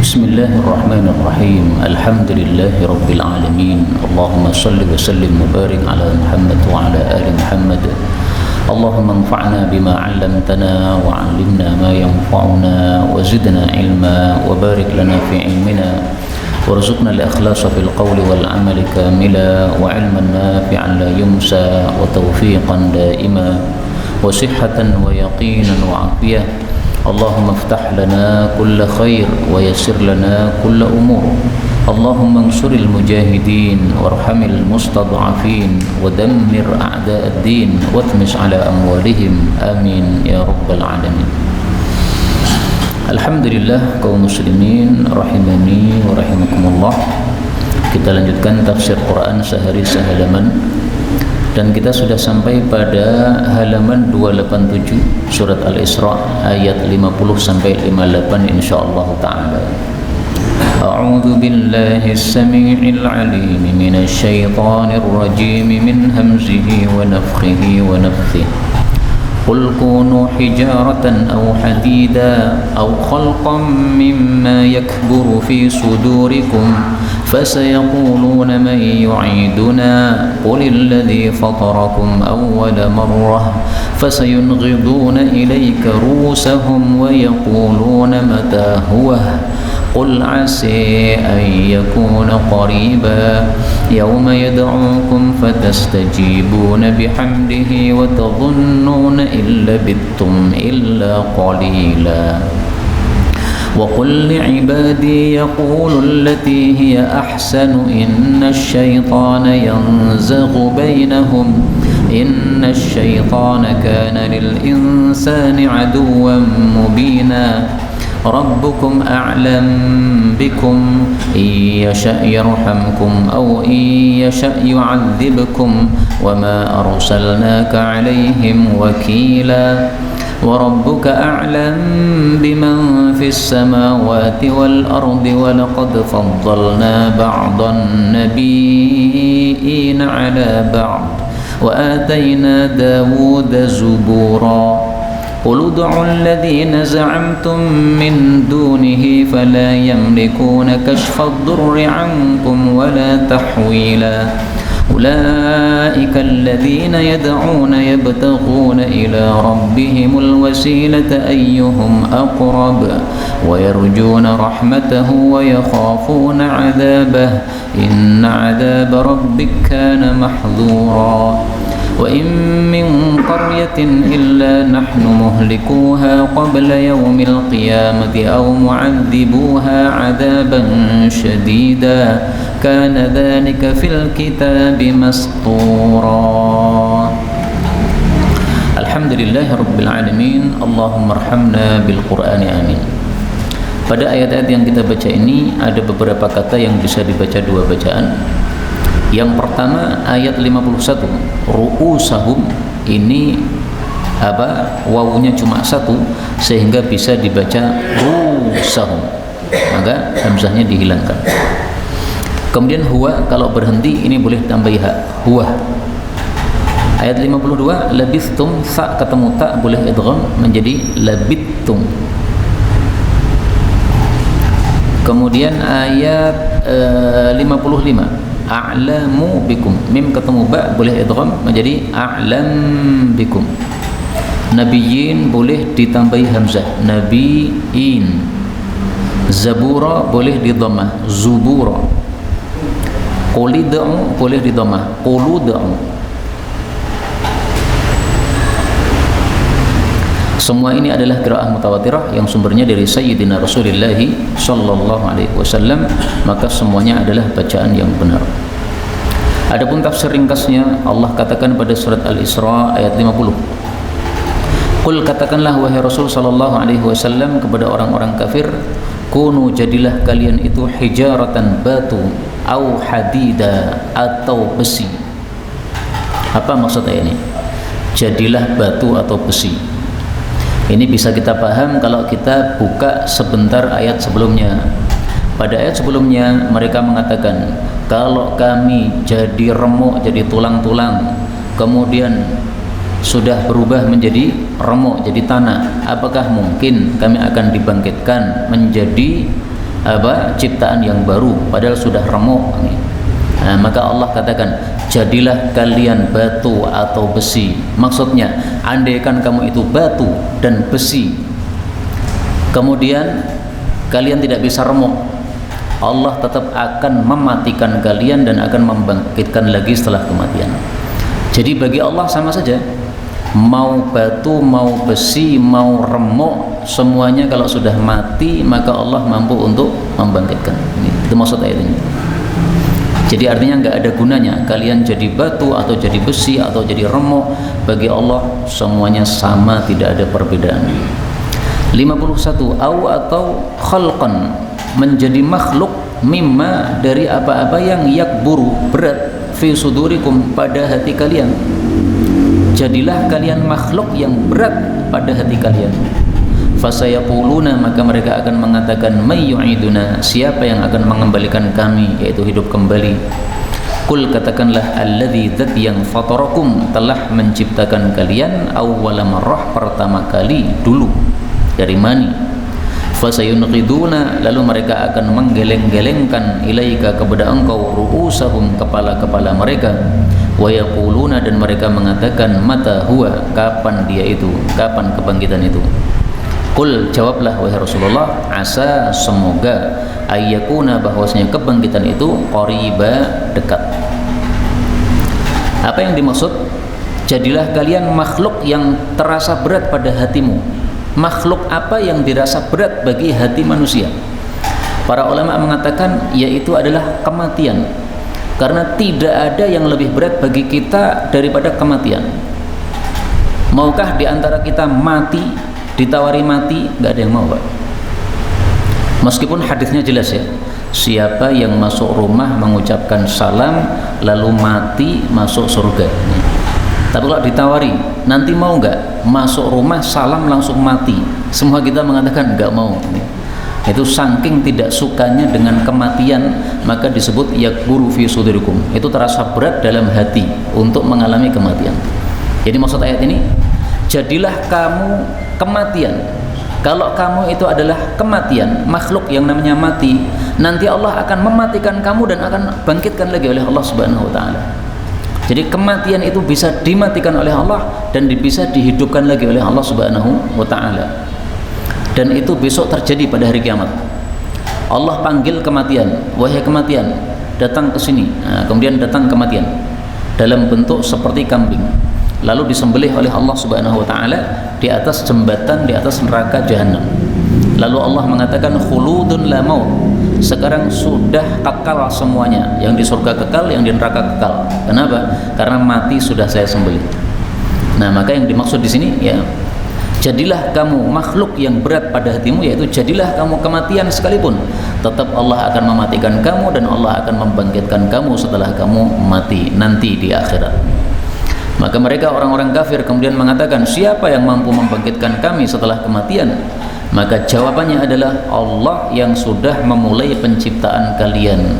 Bismillahirrahmanirrahim. Alhamdulillahi rabbil alamin. Allahumma salli wa sallim wa barik ala Muhammad wa ala ali Muhammad. Allahumma anfa'na bima 'allamtana wa 'allimna ma yanfa'una wa zidna ilma wa barik lana fi ilmina warzuqna al-ikhlasa fil qawli wal 'amali kamila wa 'ilman nafi'an la yumsa wa tawfiqan daima wa sihhatan wa yaqinan wa 'afiyah. Allahumma iftah lana kulla khair wa yassir lana kulla umur. Allahumma ansuril mujahidin warhamil mustad'afin wa dammir a'da'ad din watmis ala amwalihim amin ya rabbal alamin. Alhamdulillah kaum muslimin rahimani wa rahimakumullah. Kita lanjutkan tafsir Quran sehari sehalaman dan kita sudah sampai pada halaman 287 surat Al-Isra ayat 50 sampai 58 insyaallah taala. A'udzu billahi as-sami'il 'alim minasy syaithanir rajim min hamzihi wa nafthihi wa nafthihi. قل كونوا حجارة أو حديدا أو خلقا مما يكبر في صدوركم فسيقولون من يعيدنا قل الذي فطركم أول مرة فسينغضون إليك رؤوسهم ويقولون متى هو قل عسى أن يكون قريبا يوم يدعوكم فتستجيبون بحمده وتظنون إن لبثتم إلا قليلا وقل لعبادي يقولوا التي هي أحسن إن الشيطان ينزغ بينهم إن الشيطان كان للإنسان عدوا مبينا ربكم أعلم بكم إن يشأ يرحمكم أو إن يشأ يعذبكم وما أرسلناك عليهم وكيلا وربك أعلم بمن في السماوات والأرض ولقد فضلنا بعض النبيين على بعض وآتينا داود زبورا قل ادعوا الذين زعمتم من دونه فلا يملكون كشف الضر عنكم ولا تحويلا أولئك الذين يدعون يبتغون إلى ربهم الوسيلة أيهم أقرب ويرجون رحمته ويخافون عذابه إن عذاب ربك كان محذورا وإن من قرية إلا نحن مهلكوها قبل يوم القيامة أو معذبوها عذابا شديدا كان ذلك في الكتاب مسطورا. Alhamdulillah Rabbil Alamin. Allahumma arhamna bil Qur'ani amin. Pada ayat-ayat yang kita baca ini ada beberapa kata yang bisa dibaca dua bacaan. Yang pertama ayat 51 ru'usahum, ini wawunya cuma satu sehingga bisa dibaca ru'usahum, maka hamzahnya dihilangkan. Kemudian huwa, kalau berhenti ini boleh tambah ha, huwa. Ayat 52 labithtum, fa ketemu ta boleh idgham menjadi labithtum. Kemudian ayat 55 a'lamu bikum, mim ketemu ba boleh idgham menjadi a'lam bikum. Nabiyyin boleh ditambahi hamzah nabiyyin. Zabura boleh didhammah zubura. Qulid'u boleh didhammah qulud'u. Semua ini adalah qiraah mutawatirah yang sumbernya dari Sayyidina Rasulullah sallallahu alaihi wasallam, maka semuanya adalah bacaan yang benar. Adapun tafsir ringkasnya, Allah katakan pada surat Al-Isra ayat 50. Qul, katakanlah wahai Rasul sallallahu alaihi wasallam kepada orang-orang kafir, kunu, jadilah kalian itu hijaratan, batu, au hadida, atau besi. Apa maksudnya ini? Jadilah batu atau besi. Ini bisa kita paham kalau kita buka sebentar ayat sebelumnya. Pada ayat sebelumnya mereka mengatakan, kalau kami jadi remuk, jadi tulang-tulang, kemudian sudah berubah menjadi remuk, jadi tanah, apakah mungkin kami akan dibangkitkan menjadi ciptaan yang baru padahal sudah remuk. Maka Allah katakan, jadilah kalian batu atau besi. Maksudnya, andaikan kamu itu batu dan besi, kemudian kalian tidak bisa remuk, Allah tetap akan mematikan kalian dan akan membangkitkan lagi setelah kematian. Jadi bagi Allah sama saja, mau batu, mau besi, mau remuk, semuanya kalau sudah mati maka Allah mampu untuk membangkitkan. Itu maksud ayat ini. Jadi artinya nggak ada gunanya kalian jadi batu atau jadi besi atau jadi remuk. Bagi Allah semuanya sama, tidak ada perbedaan. 51 atau khalqan, menjadi makhluk, mimma, dari apa-apa yang yakburu, berat, fi sudurikum, pada hati kalian. Jadilah kalian makhluk yang berat pada hati kalian. Fasayaquluna, maka mereka akan mengatakan, may yu'iduna, siapa yang akan mengembalikan kami, yaitu hidup kembali. Qul, katakanlah, alladzi, dzat yang fatarakum, telah menciptakan kalian, awwala marrah, pertama kali, dulu, dari mani. Fasayunqiduna, lalu mereka akan menggeleng-gelengkan, ilaika, kepada engkau, ru'usahum, kepala-kepala mereka. Wa yaquluna, dan mereka mengatakan, mata huwa, kapan dia itu, kapan kebangkitan itu. Qul, jawablah wahai Rasulullah, asa, semoga, ayyakuna, bahwasanya kebangkitan itu qariba, dekat. Apa yang dimaksud? Jadilah kalian makhluk yang terasa berat pada hatimu. Makhluk apa yang dirasa berat bagi hati manusia? Para ulama mengatakan yaitu adalah kematian. Karena tidak ada yang lebih berat bagi kita daripada kematian. Maukah di antara kita mati, ditawari mati? Nggak ada yang mau, Pak. Meskipun hadisnya jelas ya, siapa yang masuk rumah mengucapkan salam lalu mati masuk surga. Tapi kalau ditawari, nanti mau nggak masuk rumah salam langsung mati? Semua kita mengatakan nggak mau. Itu saking tidak sukanya dengan kematian, maka disebut yakburu fi sudurikum. Itu terasa berat dalam hati untuk mengalami kematian. Jadi maksud ayat ini, jadilah kamu kematian. Kalau kamu itu adalah kematian, makhluk yang namanya mati, nanti Allah akan mematikan kamu dan akan bangkitkan lagi oleh Allah Subhanahu wa taala. Jadi kematian itu bisa dimatikan oleh Allah dan bisa dihidupkan lagi oleh Allah Subhanahu wa taala. Dan itu besok terjadi pada hari kiamat. Allah panggil kematian, wahai kematian, datang ke sini. Nah, kemudian datang kematian dalam bentuk seperti kambing. Lalu disembelih oleh Allah Subhanahu wa taala di atas jembatan, di atas neraka jahanam. Lalu Allah mengatakan, khuludun la maut. Sekarang sudah kekal semuanya, yang di surga kekal, yang di neraka kekal. Kenapa? Karena mati sudah saya sembelih. Nah, maka yang dimaksud di sini ya, jadilah kamu makhluk yang berat pada hatimu, yaitu jadilah kamu kematian sekalipun, tetap Allah akan mematikan kamu dan Allah akan membangkitkan kamu setelah kamu mati nanti di akhirat. Maka mereka orang-orang kafir kemudian mengatakan, siapa yang mampu membangkitkan kami setelah kematian? Maka jawabannya adalah Allah yang sudah memulai penciptaan kalian.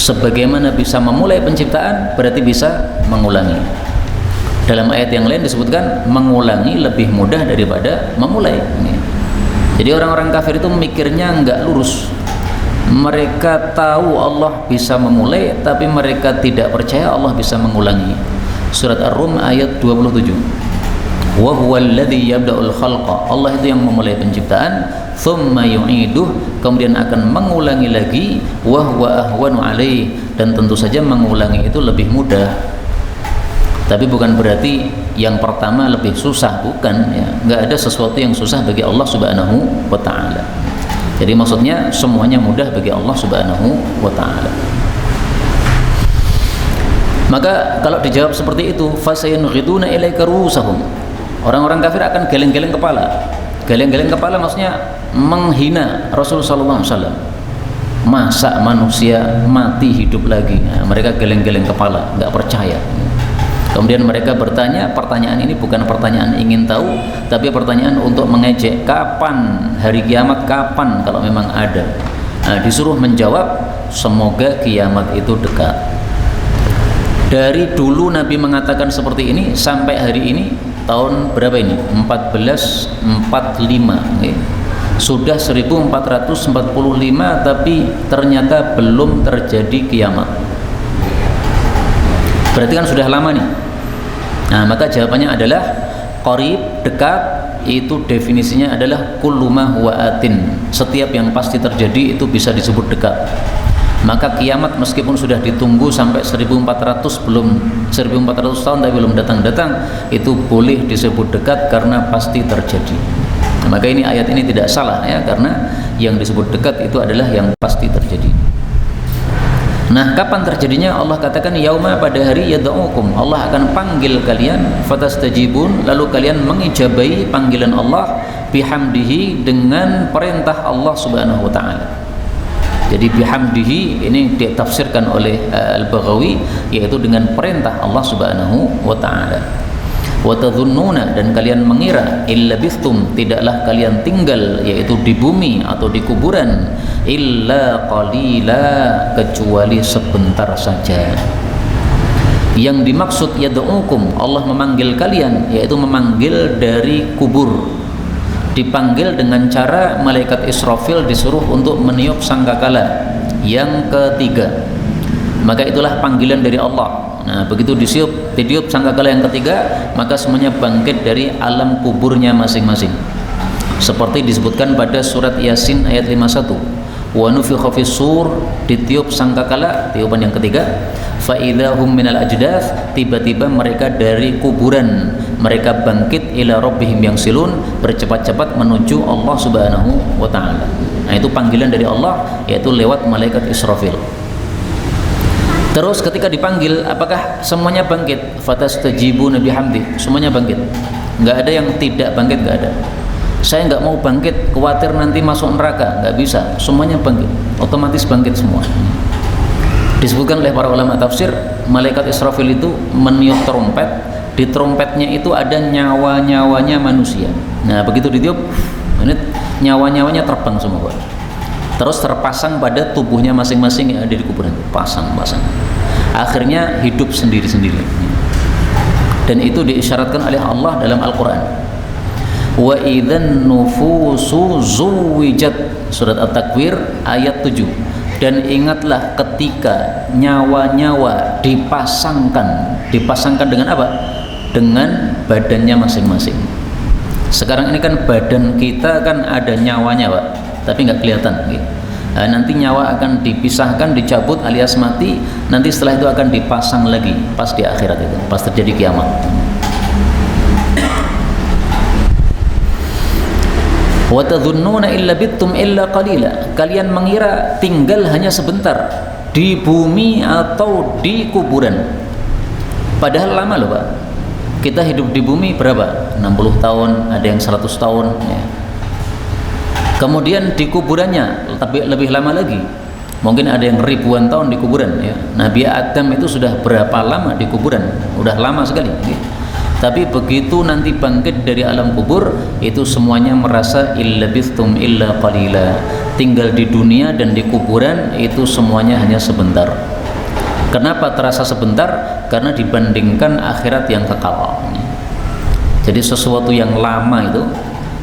Sebagaimana bisa memulai penciptaan, berarti bisa mengulangi. Dalam ayat yang lain disebutkan mengulangi lebih mudah daripada memulai. Jadi orang-orang kafir itu mikirnya nggak lurus. Mereka tahu Allah bisa memulai, tapi mereka tidak percaya Allah bisa mengulangi. Surat Ar-Rum ayat 27. Wa huwal ladzi yabda'ul khalqa. Allah itu yang memulai penciptaan, thumma yu'iduh, kemudian akan mengulangi lagi, wa huwa ahwanu alaih, dan tentu saja mengulangi itu lebih mudah. Tapi bukan berarti yang pertama lebih susah, bukan ya. Nggak ada sesuatu yang susah bagi Allah Subhanahu wa taala. Jadi maksudnya semuanya mudah bagi Allah Subhanahu wa taala. Maka kalau dijawab seperti itu, fasayunghiduna ilaika ruusahum. Orang-orang kafir akan geleng-geleng kepala. Geleng-geleng kepala maksudnya menghina Rasulullah sallallahu alaihi wasallam. Masa manusia mati hidup lagi? Nah, mereka geleng-geleng kepala, nggak percaya. Kemudian mereka bertanya, pertanyaan ini bukan pertanyaan ingin tahu, tapi pertanyaan untuk mengejek. Kapan hari kiamat? Kapan kalau memang ada? Nah, disuruh menjawab, semoga kiamat itu dekat. Dari dulu Nabi mengatakan seperti ini sampai hari ini, tahun berapa ini? 1445. Okay. Sudah 1445 tapi ternyata belum terjadi kiamat. Berarti kan sudah lama nih. Nah, maka jawabannya adalah qarib, dekat, itu definisinya adalah kullu ma huwa atin. Setiap yang pasti terjadi itu bisa disebut dekat. Maka kiamat meskipun sudah ditunggu sampai 1400 tahun tapi belum datang-datang, itu boleh disebut dekat karena pasti terjadi. Maka ini ayat ini tidak salah ya, karena yang disebut dekat itu adalah yang pasti terjadi. Nah, kapan terjadinya? Allah katakan yauma, pada hari yad'ukum, Allah akan panggil kalian, fatastajibun, lalu kalian mengijabahi panggilan Allah, bihamdihi, dengan perintah Allah Subhanahu wa taala. Jadi bihamdihi ini ditafsirkan oleh Al-Baghawi, yaitu dengan perintah Allah Subhanahu wa taala. Wa tadhunnuna, dan kalian mengira, illa bistum, tidaklah kalian tinggal, yaitu di bumi atau di kuburan, illa qalila, kecuali sebentar saja. Yang dimaksud yad'ukum, Allah memanggil kalian, yaitu memanggil dari kubur. Dipanggil dengan cara malaikat Israfil disuruh untuk meniup sangkakala yang ketiga. Maka itulah panggilan dari Allah. Nah, begitu ditiup sangkakala yang ketiga, maka semuanya bangkit dari alam kuburnya masing-masing. Seperti disebutkan pada surat Yasin ayat 51. Wa nufikha fis-sur, ditiup sangkakala, tiupan yang ketiga, fa idahum minal ajdath, tiba-tiba mereka dari kuburan, mereka bangkit ila rabbihim yangsilun, bercepat-cepat menuju Allah Subhanahu wa taala. Nah, itu panggilan dari Allah, yaitu lewat malaikat Israfil. Terus ketika dipanggil, apakah semuanya bangkit? Fatastajibuna bihamdi, semuanya bangkit. Enggak ada yang tidak bangkit, enggak ada. Saya enggak mau bangkit, khawatir nanti masuk neraka, enggak bisa. Semuanya bangkit, otomatis bangkit semua. Disebutkan oleh para ulama tafsir, malaikat Israfil itu meniup trompet, di trompetnya itu ada nyawa-nyawanya manusia. Nah, begitu ditiup, ini nyawa-nyawanya terbang semua, Pak. Terus terpasang pada tubuhnya masing-masing yang ada di kuburan, pasang. Akhirnya hidup sendiri-sendiri. Dan itu diisyaratkan oleh Allah dalam Al-Quran. Wa idzan nufusu zuwijat, surat At-Takwir ayat 7. Dan ingatlah ketika nyawa-nyawa dipasangkan dengan apa? Dengan badannya masing-masing. Sekarang ini kan badan kita kan ada nyawanya, Pak, tapi nggak kelihatan. Nah, nanti nyawa akan dipisahkan, dicabut alias mati. Nanti setelah itu akan dipasang lagi pas di akhirat itu, pas terjadi kiamat. Wa tadhunnuna illa bittum illa qalila, kalian mengira tinggal hanya sebentar di bumi atau di kuburan. Padahal lama loh, Pak. Kita hidup di bumi berapa? 60 tahun, ada yang 100 tahun ya. Kemudian di kuburannya lebih lama lagi, mungkin ada yang ribuan tahun di kuburan ya. Nabi Adam itu sudah berapa lama di kuburan? Udah lama sekali ya. Tapi begitu nanti bangkit dari alam kubur, itu semuanya merasa illa bistum illa qalila, tinggal di dunia dan di kuburan itu semuanya hanya sebentar. Kenapa terasa sebentar? Karena dibandingkan akhirat yang kekal. Jadi sesuatu yang lama itu,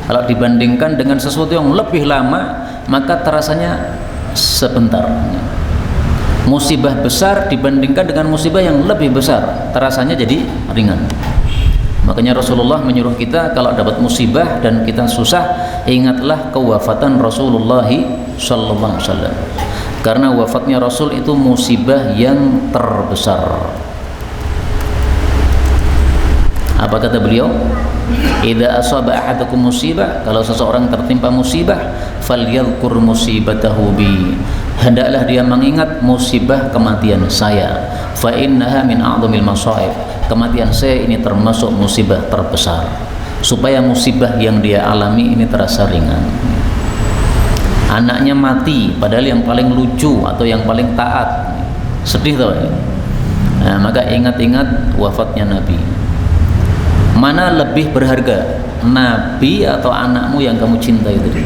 kalau dibandingkan dengan sesuatu yang lebih lama, maka terasanya sebentar. Musibah besar dibandingkan dengan musibah yang lebih besar, terasanya jadi ringan. Makanya Rasulullah menyuruh kita kalau dapat musibah dan kita susah, ingatlah kewafatan Rasulullah sallallahu alaihi wasallam. Karena wafatnya Rasul itu musibah yang terbesar. Apa kata beliau? Idza asaba ahadakum musibah, kalau seseorang tertimpa musibah, falyadhkur musibatahu bi, hendaklah dia mengingat musibah kematian saya. Fa innaha min a'dhamil masaib, kematian saya ini termasuk musibah terbesar. Supaya musibah yang dia alami ini terasa ringan. Anaknya mati padahal yang paling lucu atau yang paling taat, sedih tau ya? Nah, maka ingat-ingat wafatnya Nabi. Mana lebih berharga, Nabi atau anakmu yang kamu cintai tadi?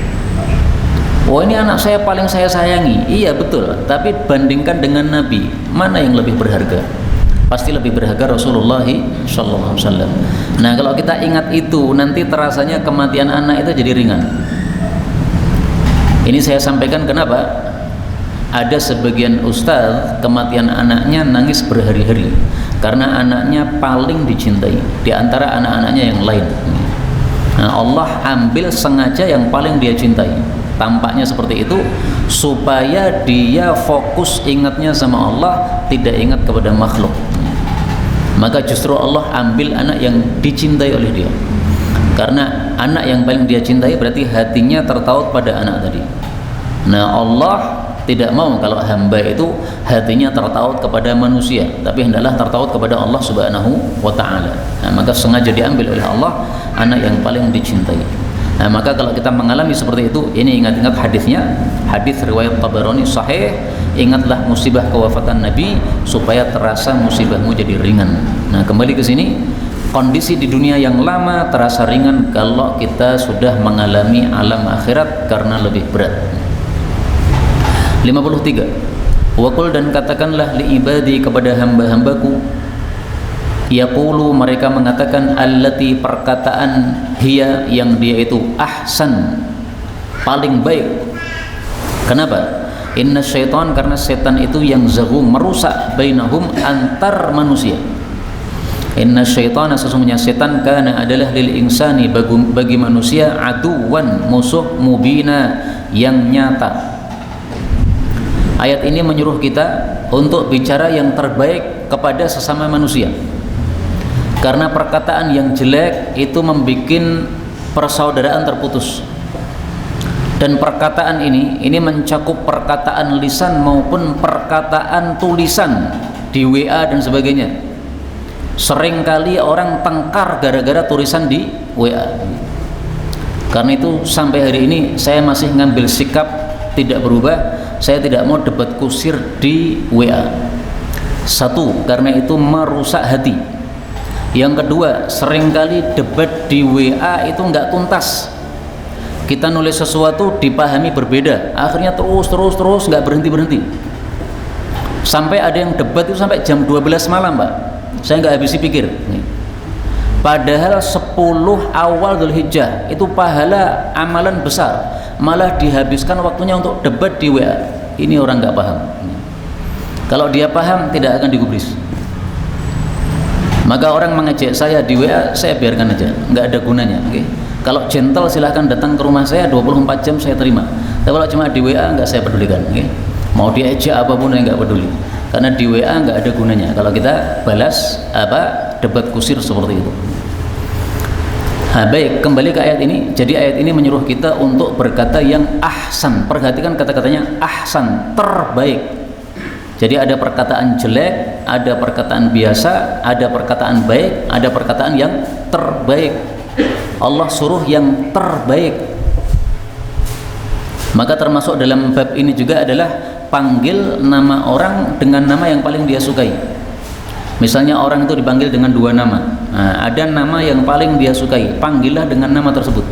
Oh, ini anak saya paling saya sayangi. Iya betul, tapi bandingkan dengan Nabi, mana yang lebih berharga? Pasti lebih berharga Rasulullah sallallahu alaihi wasallam. Nah, kalau kita ingat itu, nanti terasanya kematian anak itu jadi ringan. Ini saya sampaikan kenapa? Ada sebagian ustaz kematian anaknya nangis berhari-hari karena anaknya paling dicintai di antara anak-anaknya yang lain. Nah, Allah ambil sengaja yang paling dia cintai, tampaknya seperti itu, supaya dia fokus ingatnya sama Allah, tidak ingat kepada makhluk. Maka justru Allah ambil anak yang dicintai oleh dia, karena anak yang paling dia cintai berarti hatinya tertaut pada anak tadi. Nah, Allah tidak mau kalau hamba itu hatinya tertaut kepada manusia, tapi hendaklah tertaut kepada Allah Subhanahu wa ta'ala. Nah, maka sengaja diambil oleh Allah anak yang paling dicintai. Nah, maka kalau kita mengalami seperti itu, ini ingat-ingat hadisnya, hadis riwayat Tabarani sahih, ingatlah musibah kewafatan Nabi supaya terasa musibahmu jadi ringan. Nah, kembali ke sini, kondisi di dunia yang lama terasa ringan kalau kita sudah mengalami alam akhirat karena lebih berat. 53. Waqul, dan katakanlah li ibadi, kepada hamba-hambaku, yaqulu, mereka mengatakan, allati, perkataan, hiya, yang dia itu ahsan, paling baik. Kenapa? Inna syaitan, karena setan itu yang zaghum, merusak, bainahum, antar manusia. Inna syaitan, sesungguhnya setan, kana, adalah lil insani, bagi manusia, aduwan, musuh, mubina, yang nyata. Ayat ini menyuruh kita untuk bicara yang terbaik kepada sesama manusia, karena perkataan yang jelek itu membuat persaudaraan terputus. Dan perkataan ini mencakup perkataan lisan maupun perkataan tulisan di WA dan sebagainya. Seringkali orang tengkar gara-gara tulisan di WA. Karena itu sampai hari ini saya masih ngambil sikap tidak berubah. Saya tidak mau debat kusir di WA. Satu, karena itu merusak hati. Yang kedua, seringkali debat di WA itu nggak tuntas. Kita nulis sesuatu dipahami berbeda, akhirnya terus nggak berhenti. Sampai ada yang debat itu sampai jam 12 malam, Pak. Saya nggak habisi pikir. Padahal 10 awal Dzulhijjah itu pahala amalan besar, malah dihabiskan waktunya untuk debat di WA. Ini orang nggak paham. Kalau dia paham tidak akan digubris. Maka orang mengejek saya di WA, saya biarkan aja, nggak ada gunanya. Okay? Kalau gentle silahkan datang ke rumah saya, 24 jam saya terima. Tapi kalau cuma di WA nggak saya pedulikan. Okay? Mau dia ejek apapun saya nggak peduli, karena di WA nggak ada gunanya kalau kita balas debat kusir seperti itu. Nah, baik, kembali ke ayat ini. Jadi ayat ini menyuruh kita untuk berkata yang ahsan. Perhatikan kata-katanya, ahsan, terbaik. Jadi ada perkataan jelek, ada perkataan biasa, ada perkataan baik, ada perkataan yang terbaik. Allah suruh yang terbaik. Maka termasuk dalam bab ini juga adalah panggil nama orang dengan nama yang paling dia sukai. Misalnya orang itu dipanggil dengan 2 nama. Nah, ada nama yang paling dia sukai, panggillah dengan nama tersebut.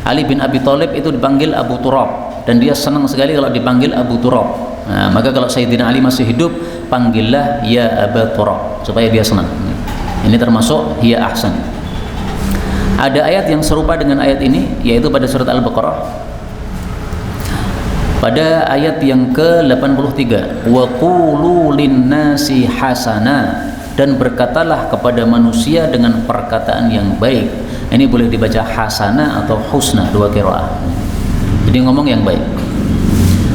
Ali bin Abi Thalib itu dipanggil Abu Turab, dan dia senang sekali kalau dipanggil Abu Turab. Nah, maka kalau Sayyidina Ali masih hidup, panggillah ya Abu Turab, supaya dia senang. Ini termasuk hiya ahsan. Ada ayat yang serupa dengan ayat ini, yaitu pada surat Al-Baqarah. Pada ayat yang ke-83, wa qulu linnasi hasana, dan berkatalah kepada manusia dengan perkataan yang baik. Ini boleh dibaca hasana atau husna, 2 qiraah. Jadi ngomong yang baik.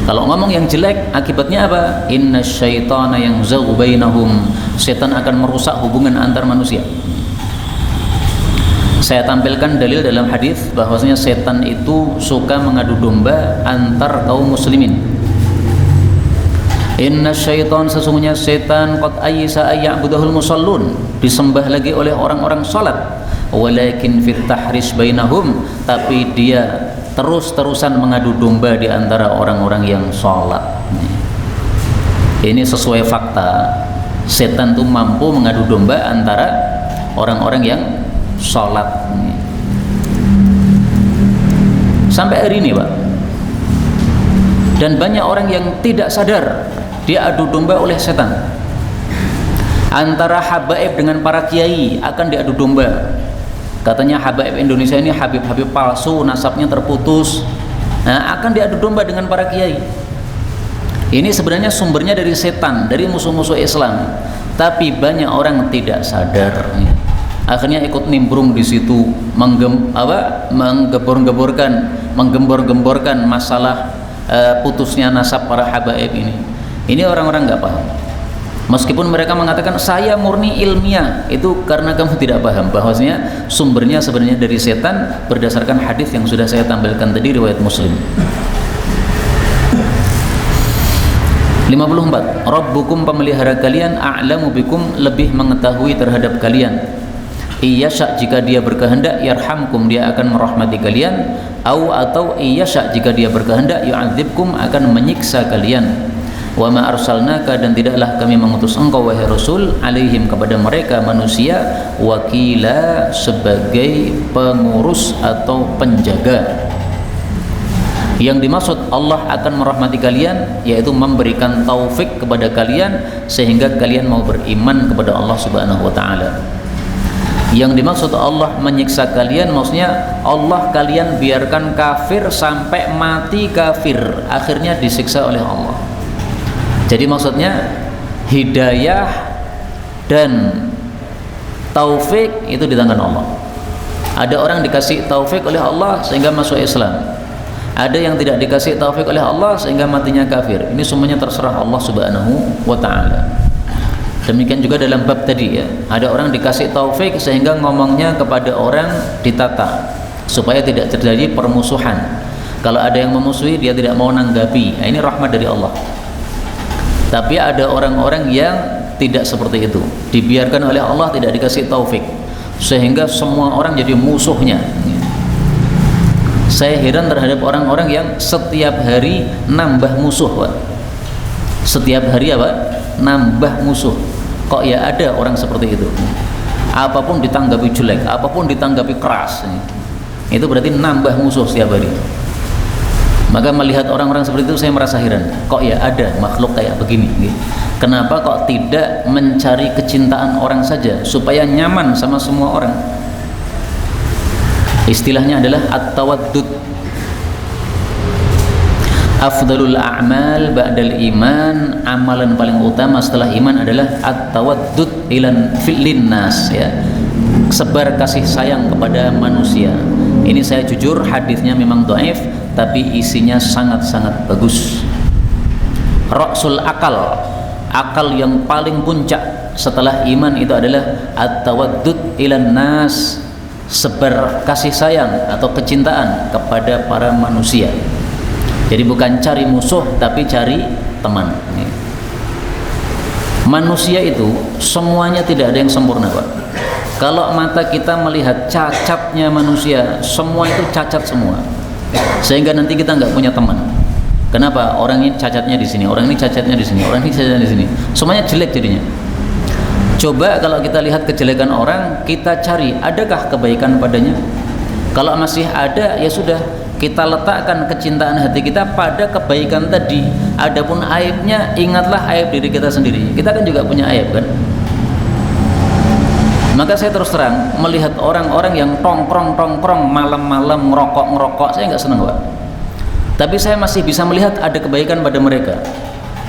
Kalau ngomong yang jelek, akibatnya apa? Innasyaitana yanzaghu bainahum, setan akan merusak hubungan antar manusia. Saya tampilkan dalil dalam hadis bahwasanya setan itu suka mengadu domba antar kaum muslimin. Inna syaitan, sesungguhnya setan, qad ayyasa ayya'budahul musallun, disembah lagi oleh orang-orang salat. Walakin fit tahris bainahum, tapi dia terus-terusan mengadu domba di antara orang-orang yang salat. Ini sesuai fakta. Setan itu mampu mengadu domba antara orang-orang yang sholat. Sampai hari ini, Pak. Dan banyak orang yang tidak sadar dia adu domba oleh setan. Antara habaib dengan para kiai akan diadu domba. Katanya habaib Indonesia ini habib-habib palsu, nasabnya terputus. Nah, akan diadu domba dengan para kiai. Ini sebenarnya sumbernya dari setan, dari musuh-musuh Islam. Tapi banyak orang tidak sadar. Akhirnya ikut nimbrung di situ, menggembor-gemborkan masalah putusnya nasab para habaib ini. Ini orang-orang nggak paham. Meskipun mereka mengatakan saya murni ilmiah, itu karena kamu tidak paham bahwasanya sumbernya sebenarnya dari setan berdasarkan hadis yang sudah saya tampilkan tadi, riwayat Muslim. 54. Rabbukum, pemelihara kalian, a'lamu bikum, lebih mengetahui terhadap kalian. Iyasya, jika dia berkehendak, yarhamkum, dia akan merahmati kalian, atau iyasya, jika dia berkehendak, yu'adzibkum, akan menyiksa kalian. Wa ma arsalnaka, dan tidaklah kami mengutus engkau wahai Rasul, alaihim, kepada mereka manusia, wakila, sebagai pengurus atau penjaga. Yang dimaksud Allah akan merahmati kalian, yaitu memberikan taufik kepada kalian sehingga kalian mau beriman kepada Allah Subhanahu wa taala. Yang dimaksud Allah menyiksa kalian, maksudnya Allah kalian biarkan kafir sampai mati kafir, akhirnya disiksa oleh Allah. Jadi maksudnya hidayah dan taufik itu di tangan Allah. Ada orang dikasih taufik oleh Allah sehingga masuk Islam. Ada yang tidak dikasih taufik oleh Allah sehingga matinya kafir. Ini semuanya terserah Allah Subhanahu wa taala. Demikian juga dalam bab tadi ya. Ada orang dikasih taufik sehingga ngomongnya kepada orang ditata supaya tidak terjadi permusuhan. Kalau ada yang memusuhi dia tidak mau nanggapi. Nah, ini rahmat dari Allah. Tapi ada orang-orang yang tidak seperti itu. Dibiarkan oleh Allah, tidak dikasih taufik sehingga semua orang jadi musuhnya. Saya heran terhadap orang-orang yang setiap hari nambah musuh, Pak. Setiap hari apa? Nambah musuh. Kok ya ada orang seperti itu? Apapun ditanggapi jelek, apapun ditanggapi keras. Itu berarti nambah musuh setiap hari. Maka melihat orang-orang seperti itu saya merasa heran. Kok ya ada makhluk kayak begini? Kenapa kok tidak mencari kecintaan orang saja supaya nyaman sama semua orang? Istilahnya adalah at-tawaddud. Afdalul a'mal ba'dal iman, amalan paling utama setelah iman adalah at-tawaddud ilan filin nas, ya. Sebar kasih sayang kepada manusia. Ini saya jujur hadisnya memang dhaif, tapi isinya sangat-sangat bagus. Ra'sul akal, akal yang paling puncak setelah iman itu adalah at-tawaddud ilan nas, sebar kasih sayang atau kecintaan kepada para manusia. Jadi bukan cari musuh tapi cari teman. Manusia itu semuanya tidak ada yang sempurna, Pak. Kalau mata kita melihat cacatnya manusia, semua itu cacat semua. Sehingga nanti kita nggak punya teman. Kenapa? Orang ini cacatnya di sini, orang ini cacatnya di sini, orang ini cacatnya di sini. Semuanya jelek jadinya. Coba kalau kita lihat kejelekan orang, kita cari adakah kebaikan padanya. Kalau masih ada, ya sudah, kita letakkan kecintaan hati kita pada kebaikan tadi. Adapun aibnya, ingatlah aib diri kita sendiri. Kita kan juga punya aib, kan? Maka saya terus terang melihat orang-orang yang tongkrong malam-malam ngerokok, saya nggak senang, Pak. Tapi saya masih bisa melihat ada kebaikan pada mereka.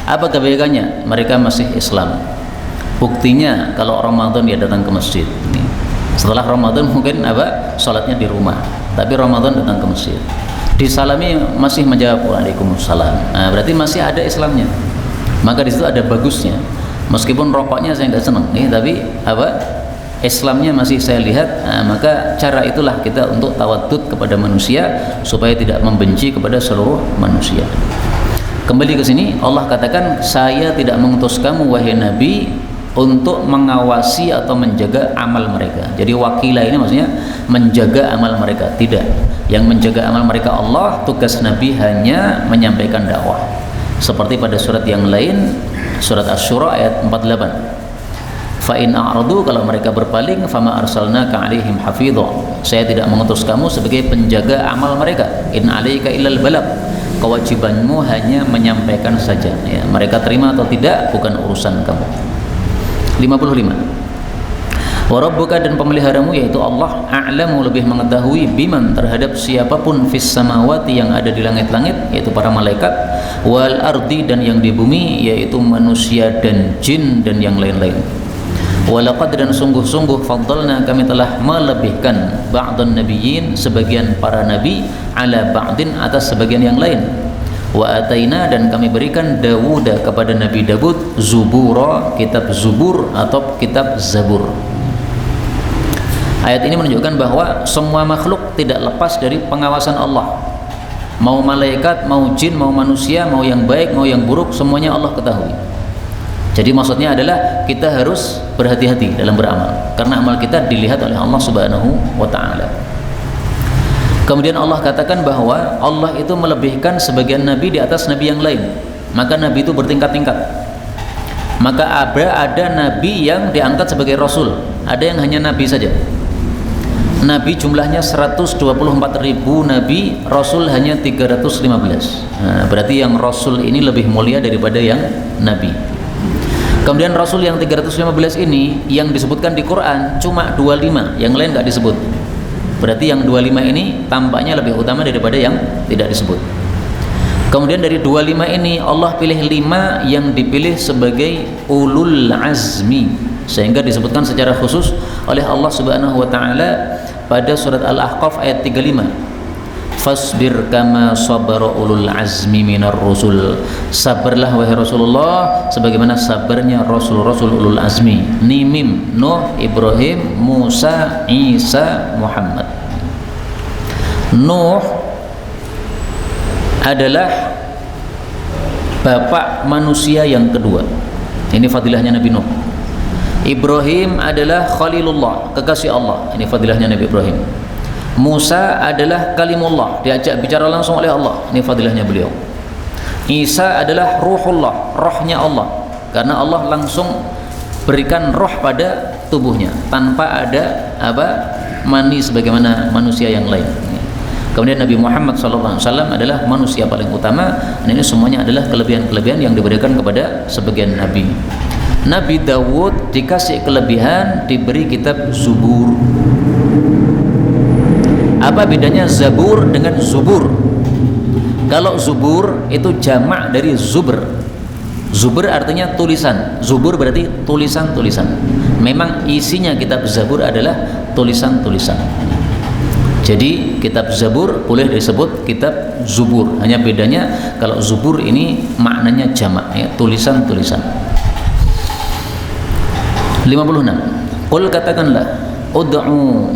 Apa kebaikannya? Mereka masih Islam. Buktinya kalau Ramadan dia datang ke masjid. Setelah Ramadan mungkin sholatnya di rumah, tapi Ramadan datang ke masjid. Disalami masih menjawab waalaikumsalam. Nah, berarti masih ada Islamnya. Maka di situ ada bagusnya. Meskipun rokoknya saya nggak senang, tapi Islamnya masih saya lihat. Nah, maka cara itulah kita untuk tawaddud kepada manusia supaya tidak membenci kepada seluruh manusia. Kembali ke sini, Allah katakan, saya tidak mengutus kamu wahai Nabi untuk mengawasi atau menjaga amal mereka. Jadi wakilah ini maksudnya menjaga amal mereka. Tidak. Yang menjaga amal mereka Allah, tugas Nabi hanya menyampaikan dakwah. Seperti pada surat yang lain, surat Asy-Syura ayat 48. Fa in a'radu, kalau mereka berpaling, fama arsalnaka 'alaihim hafidha. Saya tidak mengutus kamu sebagai penjaga amal mereka. In 'alaika illal balagh. Kewajibanmu hanya menyampaikan saja, ya. Mereka terima atau tidak bukan urusan kamu. 55. Wa rabbuka, dan pemeliharamu yaitu Allah, a'lamu, lebih mengetahui, biman, terhadap siapapun, fis samawati, yang ada di langit-langit, yaitu para malaikat, wal ardi, dan yang di bumi, yaitu manusia dan jin dan yang lain-lain. Walaqad, dan sungguh-sungguh, faddalna, kami telah melebihkan, ba'dan nabiyyin, sebagian para nabi, ala ba'din, atas sebagian yang lain. Wa ataina, dan kami berikan Dawuda, kepada Nabi Dawud, zubura, kitab Zubur atau kitab Zabur. Ayat ini menunjukkan bahwa semua makhluk tidak lepas dari pengawasan Allah. Mau malaikat, mau jin, mau manusia, mau yang baik, mau yang buruk, semuanya Allah ketahui. Jadi maksudnya adalah kita harus berhati-hati dalam beramal, karena amal kita dilihat oleh Allah Subhanahu wa ta'ala. Kemudian Allah katakan bahwa Allah itu melebihkan sebagian nabi di atas nabi yang lain. Maka nabi itu bertingkat-tingkat. Maka ada nabi yang diangkat sebagai rasul, ada yang hanya nabi saja. Nabi jumlahnya 124.000 nabi, rasul hanya 315. Nah, berarti yang rasul ini lebih mulia daripada yang nabi. Kemudian rasul yang 315 ini yang disebutkan di Quran cuma 25, yang lain nggak disebut. Berarti yang 25 ini tampaknya lebih utama daripada yang tidak disebut. Kemudian dari 25 ini Allah pilih 5 yang dipilih sebagai ulul azmi, sehingga disebutkan secara khusus oleh Allah Subhanahu wa taala pada surat Al-Ahqaf ayat 35. Fasbir kama sabara ulul azmi minar rusul. Sabarlah wahai Rasulullah sebagaimana sabarnya rasul-rasul ulul azmi. Nimim, Nuh, Ibrahim, Musa, Isa, Muhammad. Nuh adalah bapak manusia yang kedua. Ini fadilahnya Nabi Nuh. Ibrahim adalah Khalilullah, kekasih Allah. Ini fadilahnya Nabi Ibrahim. Musa adalah kalimullah, diajak bicara langsung oleh Allah. Ini fadilahnya beliau. Isa adalah ruhullah, rohnya Allah, karena Allah langsung berikan roh pada tubuhnya tanpa ada mani sebagaimana manusia yang lain. Kemudian Nabi Muhammad SAW adalah manusia paling utama. Dan ini semuanya adalah kelebihan-kelebihan yang diberikan kepada sebagian nabi. Nabi Dawud dikasih kelebihan, diberi kitab Zubur. Apa bedanya Zabur dengan Zubur? Kalau Zubur itu jamak dari Zubr. Zubr artinya tulisan, Zubur berarti tulisan-tulisan. Memang isinya kitab Zabur adalah tulisan-tulisan. Jadi kitab Zabur boleh disebut kitab Zubur. Hanya bedanya kalau Zubur ini maknanya jamak, ya, tulisan-tulisan. 56. Qul, katakanlah, ud'u,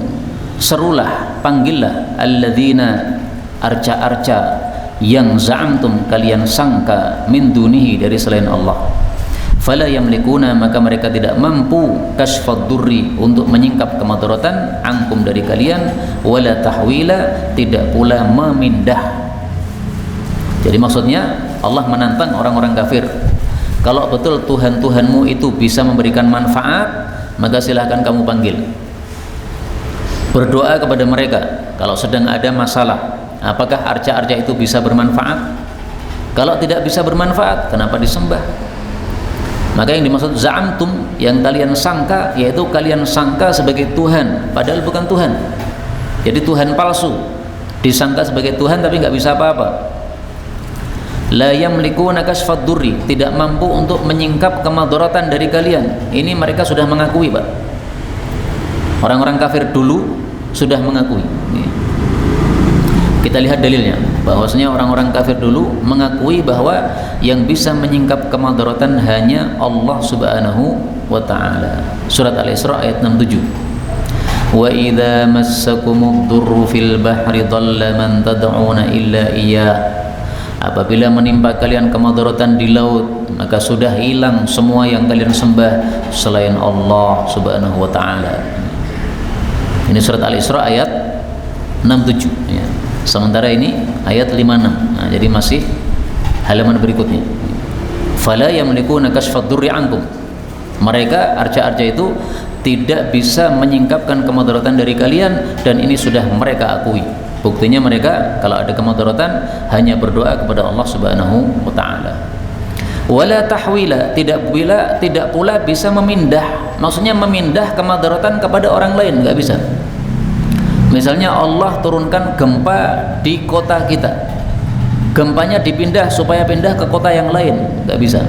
serulah, panggillah, alladzina, arca-arca, yang za'amtum, kalian sangka, min dunihi, dari selain Allah. Fala yamlikuna, maka mereka tidak mampu, kasfad durri, untuk menyingkap kemadaratan, angkum, dari kalian, wala tahwila, tidak pula memindah. Jadi maksudnya Allah menantang orang-orang kafir. Kalau betul Tuhan-Tuhanmu itu bisa memberikan manfaat, maka silahkan kamu panggil. Berdoa kepada mereka kalau sedang ada masalah. Apakah arca-arca itu bisa bermanfaat? Kalau tidak bisa bermanfaat, kenapa disembah? Maka yang dimaksud za'amtum, yang kalian sangka, yaitu kalian sangka sebagai Tuhan, padahal bukan Tuhan. Jadi Tuhan palsu, disangka sebagai Tuhan tapi nggak bisa apa-apa. La yamlikuna kasfad durri, tidak mampu untuk menyingkap kemadaratan dari kalian. Ini mereka sudah mengakui, Pak. Orang-orang kafir dulu sudah mengakui. Kita lihat dalilnya, bahwasanya orang-orang kafir dulu mengakui bahwa yang bisa menyingkap kemadaratan hanya Allah Subhanahu wa ta'ala. Surat Al-Isra ayat 67. Wa idza massakumud durru fil bahri dhalla man tad'una illa iyyah. Apabila menimpa kalian kemadaratan di laut, maka sudah hilang semua yang kalian sembah selain Allah Subhanahu wa ta'ala. Ini surat Al-Isra ayat 67, ya. Sementara ini ayat 56. Nah, jadi masih halaman berikutnya. Fala yamlikuna kasfad durri ankum. Mereka arca-arca itu tidak bisa menyingkapkan kemadaratan dari kalian, dan ini sudah mereka akui. Buktinya mereka kalau ada kemadaratan hanya berdoa kepada Allah Subhanahu wa ta'ala. Wala tahwila, tidak pula bisa memindah, maksudnya memindah kemadaratan kepada orang lain, nggak bisa. Misalnya Allah turunkan gempa di kota kita, gempanya dipindah supaya pindah ke kota yang lain, nggak bisa.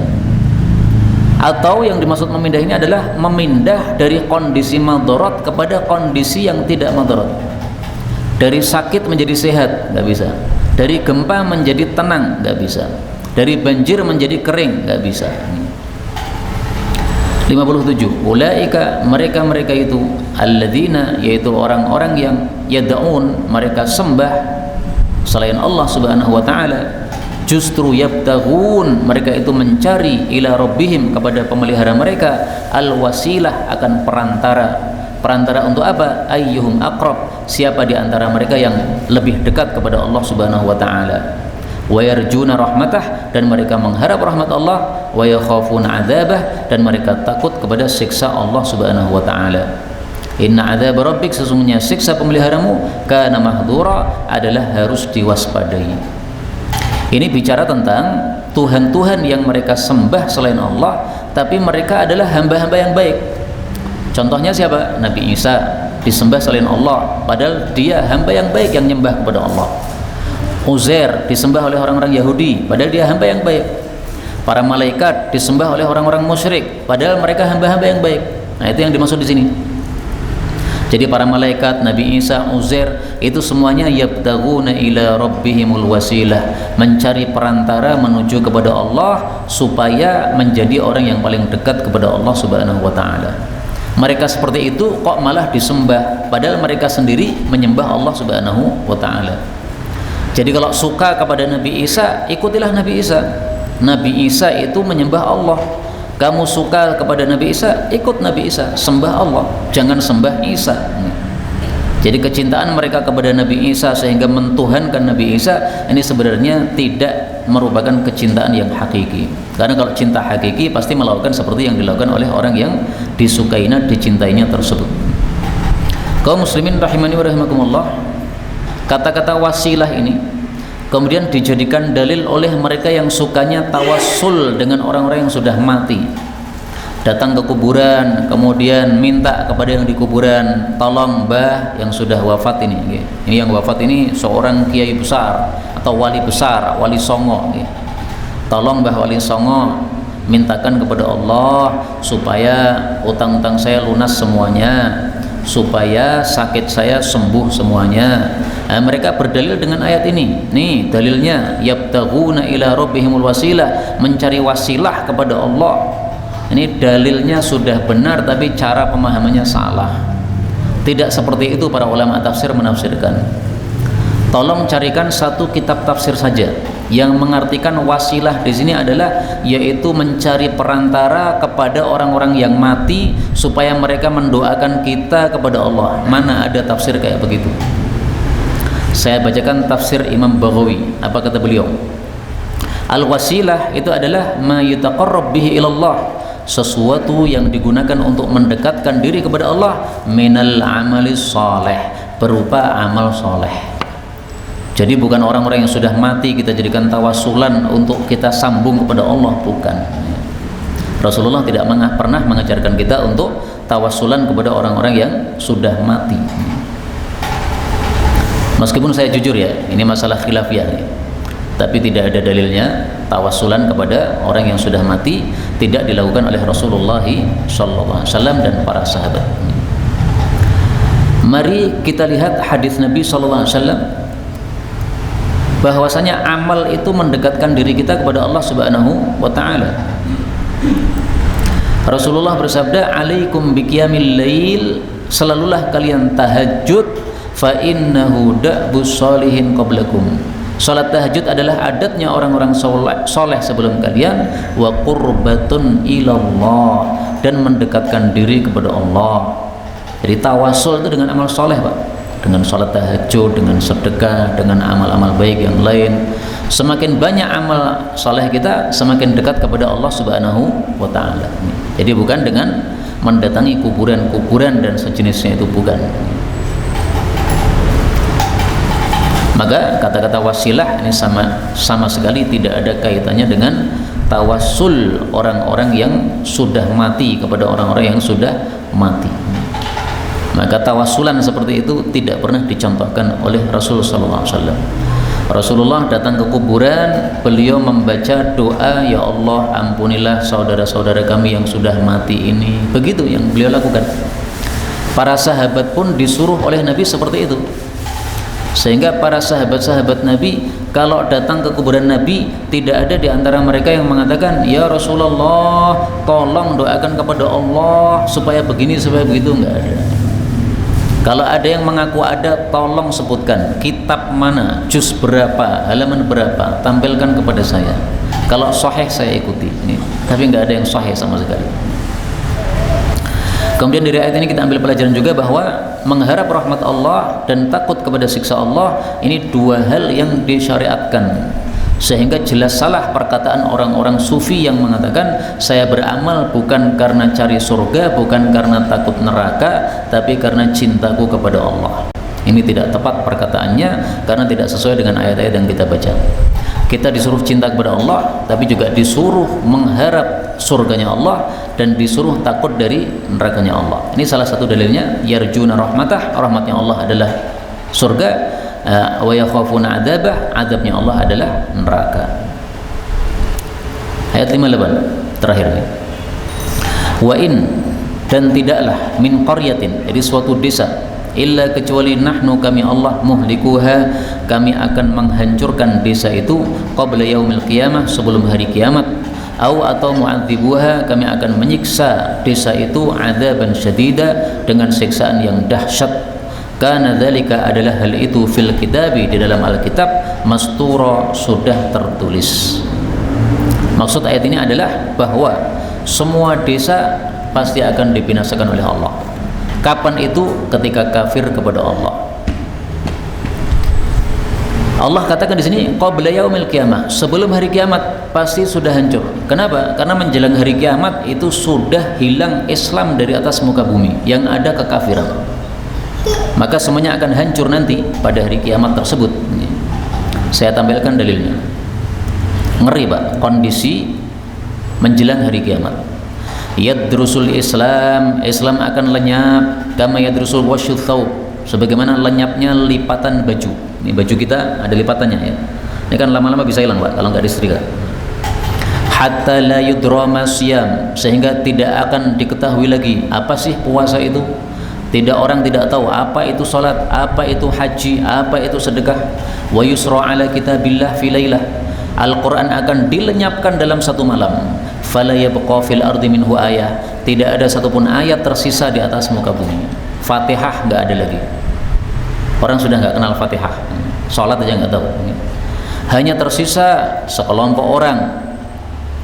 Atau yang dimaksud memindah ini adalah memindah dari kondisi madarat kepada kondisi yang tidak madarat, dari sakit menjadi sehat, nggak bisa. Dari gempa menjadi tenang, nggak bisa. Dari banjir menjadi kering, nggak bisa. 57. Ulaika, mereka itu alladzina, yaitu orang-orang yang yad'un, mereka sembah selain Allah Subhanahu wa taala, justru yabtaghun, mereka itu mencari ila rabbihim, kepada pemelihara mereka, al-wasilah, akan perantara untuk apa? Ayyuhum aqrab, siapa di antara mereka yang lebih dekat kepada Allah Subhanahu wa taala. Wa yarjuna rahmatah, dan mereka mengharap rahmat Allah. Wa yakhafuna adzabah, dan mereka takut kepada siksa Allah Subhanahu wa taala. Inna adzab rabbik, sesungguhnya siksa pemeliharamu, kana mahdura, adalah harus diwaspadai. Ini bicara tentang Tuhan-Tuhan yang mereka sembah selain Allah, tapi mereka adalah hamba-hamba yang baik. Contohnya siapa? Nabi Isa disembah selain Allah, padahal dia hamba yang baik yang nyembah kepada Allah. Uzair disembah oleh orang-orang Yahudi, padahal dia hamba yang baik. Para malaikat disembah oleh orang-orang musyrik, padahal mereka hamba-hamba yang baik. Nah, itu yang dimaksud di sini. Jadi para malaikat, Nabi Isa, Uzair, itu semuanya yabtaghuna ila rabbihimul wasilah, mencari perantara menuju kepada Allah supaya menjadi orang yang paling dekat kepada Allah Subhanahu wa taala. Mereka seperti itu kok malah disembah, padahal mereka sendiri menyembah Allah Subhanahu wa taala. Jadi kalau suka kepada Nabi Isa, ikutilah Nabi Isa. Nabi Isa itu menyembah Allah. Kamu suka kepada Nabi Isa, ikut Nabi Isa, sembah Allah, jangan sembah Isa. Jadi kecintaan mereka kepada Nabi Isa sehingga mentuhankan Nabi Isa, ini sebenarnya tidak merupakan kecintaan yang hakiki. Karena kalau cinta hakiki pasti melakukan seperti yang dilakukan oleh orang yang disukainya, dicintainya tersebut. Kaum muslimin rahimani wa rahimakumullah, kata-kata wasilah ini kemudian dijadikan dalil oleh mereka yang sukanya tawassul dengan orang-orang yang sudah mati. Datang ke kuburan, kemudian minta kepada yang di kuburan, tolong mbah yang sudah wafat ini. Ini yang wafat ini seorang kiai besar atau wali besar, wali songo. Tolong mbah wali songo, mintakan kepada Allah supaya utang-utang saya lunas semuanya, supaya sakit saya sembuh semuanya. Nah, mereka berdalil dengan ayat ini. Nih dalilnya, yabtaghuna ila rabbihimul wasilah, mencari wasilah kepada Allah. Ini dalilnya sudah benar, tapi cara pemahamannya salah. Tidak seperti itu para ulama tafsir menafsirkan. Tolong carikan satu kitab tafsir saja yang mengartikan wasilah di sini adalah yaitu mencari perantara kepada orang-orang yang mati supaya mereka mendoakan kita kepada Allah. Mana ada tafsir kayak begitu? Saya bacakan tafsir Imam Baghawi. Apa kata beliau? Al-wasilah itu adalah ma yutaqarrab bihi ilallah, sesuatu yang digunakan untuk mendekatkan diri kepada Allah, minal amali saleh, berupa amal soleh. Jadi bukan orang-orang yang sudah mati kita jadikan tawasulan untuk kita sambung kepada Allah, bukan. Rasulullah tidak pernah mengajarkan kita untuk tawasulan kepada orang-orang yang sudah mati. Meskipun saya jujur ya, ini masalah khilafiyah ya, tapi tidak ada dalilnya tawasulan kepada orang yang sudah mati tidak dilakukan oleh Rasulullah SAW dan para sahabat. Mari kita lihat hadis Nabi SAW, bahwasanya amal itu mendekatkan diri kita kepada Allah Subhanahu wa taala. Rasulullah bersabda, "Alaikum biqiyamil lail," selalulah kalian tahajud, fa innahu da'bus sholihin qablakum. Salat tahajud adalah adatnya orang-orang soleh sebelum kalian, wa qurbatun ilallah, dan mendekatkan diri kepada Allah. Jadi tawasul itu dengan amal soleh, Pak, dengan salat tahajud, dengan sedekah, dengan amal-amal baik yang lain. Semakin banyak amal soleh kita, semakin dekat kepada Allah Subhanahu wa taala. Jadi bukan dengan mendatangi kuburan-kuburan dan sejenisnya, itu bukan. Maka kata-kata wasilah ini sama sekali tidak ada kaitannya dengan tawassul orang-orang yang sudah mati kepada orang-orang yang sudah mati. Maka tawassulan seperti itu tidak pernah dicontohkan oleh Rasulullah SAW. Rasulullah datang ke kuburan, beliau membaca doa, ya Allah ampunilah saudara-saudara kami yang sudah mati ini. Begitu yang beliau lakukan. Para sahabat pun disuruh oleh Nabi seperti itu. Sehingga para sahabat-sahabat Nabi kalau datang ke kuburan Nabi, tidak ada di antara mereka yang mengatakan, ya Rasulullah tolong doakan kepada Allah supaya begini supaya begitu. Enggak ada. Kalau ada yang mengaku ada, tolong sebutkan kitab mana, juz berapa, halaman berapa, tampilkan kepada saya. Kalau sahih saya ikuti. Ini. Tapi nggak ada yang sahih sama sekali. Kemudian dari ayat ini kita ambil pelajaran juga bahwa mengharap rahmat Allah dan takut kepada siksa Allah ini dua hal yang disyariatkan. Sehingga jelas salah perkataan orang-orang sufi yang mengatakan saya beramal bukan karena cari surga, bukan karena takut neraka, tapi karena cintaku kepada Allah. Ini tidak tepat perkataannya karena tidak sesuai dengan ayat-ayat yang kita baca. Kita disuruh cinta kepada Allah, tapi juga disuruh mengharap surganya Allah dan disuruh takut dari nerakanya Allah. Ini salah satu dalilnya, yarjuna rahmatah, rahmatnya Allah adalah surga. Wa yakhafuna adzabah, adabnya Allah adalah neraka. Ayat 58 terakhir ini. Wa in, dan tidaklah min qaryatin, jadi suatu desa, illa kecuali nahnu kami Allah muhlikuha, kami akan menghancurkan desa itu qabla yaumil qiyamah, sebelum hari kiamat, atau mu'adzibuha, kami akan menyiksa desa itu adzaban syadida, dengan siksaan yang dahsyat. Karena dzalika adalah hal itu fil kitabi, di dalam Alkitab, mastura, sudah tertulis. Maksud ayat ini adalah bahwa semua desa pasti akan dibinasakan oleh Allah. Kapan itu? Ketika kafir kepada Allah. Allah katakan di sini qabla yaumil qiyamah, sebelum hari kiamat pasti sudah hancur. Kenapa? Karena menjelang hari kiamat itu sudah hilang Islam dari atas muka bumi, yang ada kekafiran. Maka semuanya akan hancur nanti pada hari kiamat tersebut. Saya tampilkan dalilnya. Ngeri Pak, kondisi menjelang hari kiamat. Yadrusul Islam, Islam akan lenyap kama yadrusul wasyut thawb, sebagaimana lenyapnya lipatan baju. Ini baju kita ada lipatannya ya. Ini kan lama-lama bisa hilang Pak kalau nggak disetrika. Hatta la yudra ma siyam, sehingga tidak akan diketahui lagi apa sih puasa itu. Orang tidak tahu apa itu salat, apa itu haji, apa itu sedekah. Wa yusra ala kitabillah fi lailah, Al-Quran akan dilenyapkan dalam satu malam. Fala yabqa fil ardi minhu ayah, tidak ada satupun ayat tersisa di atas muka bumi. Fatihah nggak ada lagi. Orang sudah nggak kenal Fatihah, salat aja nggak tahu. Hanya tersisa sekelompok orang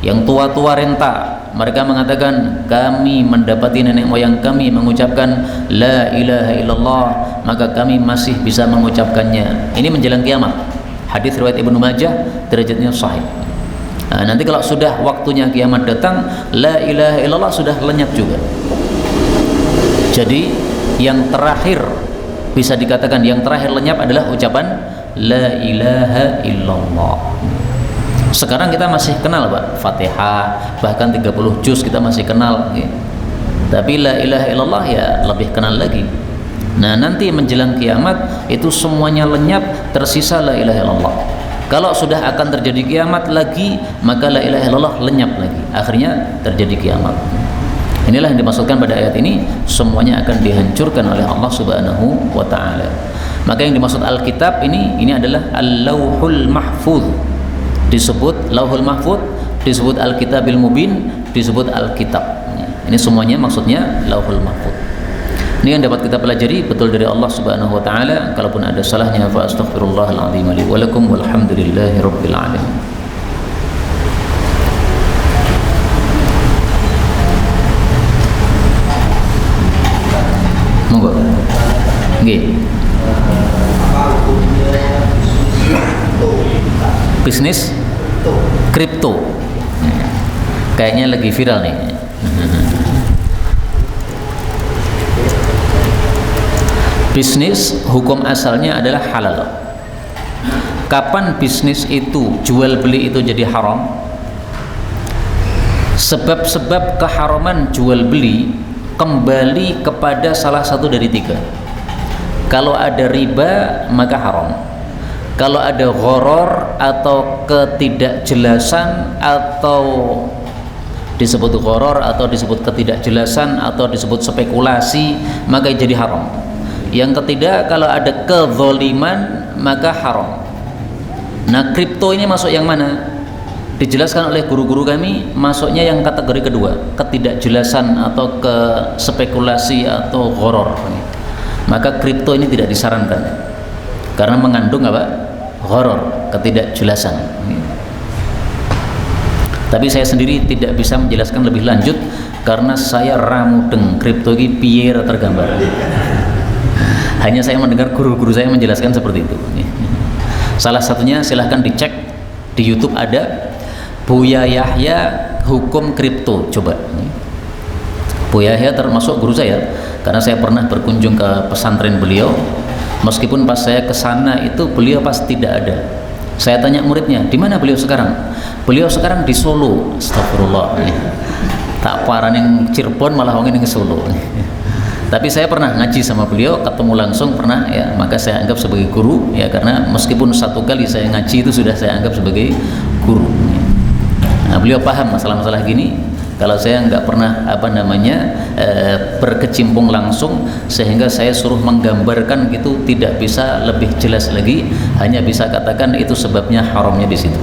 yang tua-tua renta. Mereka mengatakan, kami mendapati nenek moyang kami mengucapkan la ilaha illallah, maka kami masih bisa mengucapkannya. Ini menjelang kiamat. Hadis riwayat Ibnu Majah, derajatnya sahih. Nah, nanti kalau sudah waktunya kiamat datang, la ilaha illallah sudah lenyap juga. Jadi yang terakhir, bisa dikatakan yang terakhir lenyap adalah ucapan la ilaha illallah. Sekarang kita masih kenal Pak Fatihah, bahkan 30 juz kita masih kenal gitu. Tapi la ilaha illallah ya lebih kenal lagi. Nah nanti menjelang kiamat itu semuanya lenyap, tersisa la ilaha illallah. Kalau sudah akan terjadi kiamat lagi, maka la ilaha illallah lenyap lagi, akhirnya terjadi kiamat. Inilah yang dimaksudkan pada ayat ini, semuanya akan dihancurkan oleh Allah Subhanahu wa ta'ala. Maka yang dimaksud Alkitab ini adalah Al-Lauhul Mahfuz. Disebut Lauhul Mahfuz, disebut Al-Kitabil Mubin, disebut Alkitab. Ini semuanya maksudnya Lauhul Mahfuz. Ini yang dapat kita pelajari betul dari Allah Subhanahu wa taala. Kalaupun ada salahnya fa astaghfirullahal azim li wa lakum walhamdulillahirabbil alamin. Monggo. Nggih. Bisnis kripto kayaknya lagi viral nih. Bisnis hukum asalnya adalah halal. Kapan bisnis itu, jual beli itu jadi haram? Sebab-sebab keharaman jual beli kembali kepada salah satu dari tiga. Kalau ada riba maka haram. Kalau ada gharar atau ketidakjelasan, atau disebut gharar atau disebut ketidakjelasan atau disebut spekulasi, maka jadi haram. Yang ketiga, kalau ada kezaliman maka haram. Nah, kripto ini masuk yang mana? Dijelaskan oleh guru-guru kami, masuknya yang kategori kedua, ketidakjelasan atau ke spekulasi atau gharar. Maka kripto ini tidak disarankan karena mengandung apa? Gharar, ketidakjelasan. Tapi saya sendiri tidak bisa menjelaskan lebih lanjut karena saya ramudeng kripto ini piye tergambar. Hanya saya mendengar guru-guru saya menjelaskan seperti itu. Salah satunya silahkan dicek di YouTube, ada Buya Yahya hukum kripto, coba. Buya Yahya termasuk guru saya karena saya pernah berkunjung ke pesantren beliau. Meskipun pas saya ke sana itu beliau pas tidak ada. Saya tanya muridnya, di mana beliau sekarang? Beliau sekarang di Solo. Astagfirullah. Tak parah ning Cirebon malah wong ning Solo. Tapi saya pernah ngaji sama beliau, ketemu langsung pernah ya, maka saya anggap sebagai guru ya, karena meskipun satu kali saya ngaji itu sudah saya anggap sebagai guru. Nah, beliau paham masalah-masalah gini. Kalau saya nggak pernah berkecimpung langsung, sehingga saya suruh menggambarkan gitu tidak bisa lebih jelas lagi, hanya bisa katakan itu sebabnya haramnya di situ.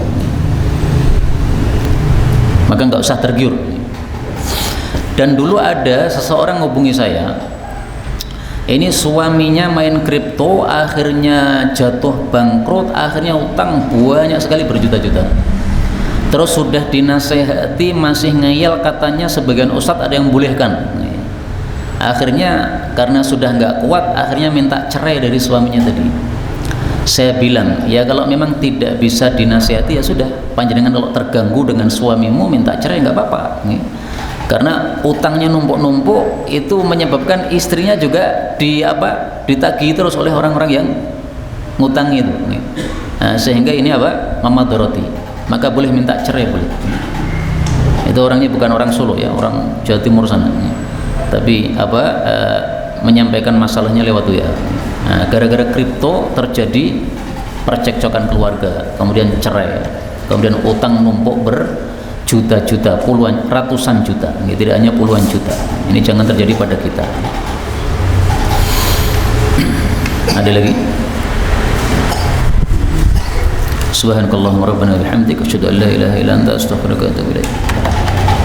Maka nggak usah tergiur. Dan dulu ada seseorang ngubungi saya, ini suaminya main kripto, akhirnya jatuh bangkrut, akhirnya utang banyak sekali berjuta-juta. Terus sudah dinasehati masih ngeyel, katanya sebagian ustadz ada yang bolehkan. Akhirnya karena sudah nggak kuat, akhirnya minta cerai dari suaminya tadi. Saya bilang, ya kalau memang tidak bisa dinasehati ya sudah, panjenengan kalau terganggu dengan suamimu minta cerai nggak apa-apa. Karena utangnya numpuk-numpuk itu menyebabkan istrinya juga ditagih terus oleh orang-orang yang ngutangi itu. Nah, sehingga ini mamadharati. Maka boleh minta cerai, boleh. Itu orangnya bukan orang Solo ya, orang Jawa Timur sana. Tapi menyampaikan masalahnya lewat WA. Nah, gara-gara kripto terjadi percekcokan keluarga, kemudian cerai, kemudian utang numpuk berjuta-juta, puluhan, ratusan juta. Ini tidak hanya puluhan juta. Ini jangan terjadi pada kita. Ada lagi? Subhanakallahumma rabbana wa bihamdika asyhadu an la ilaha illa anta astaghfiruka wa atubu ilaik.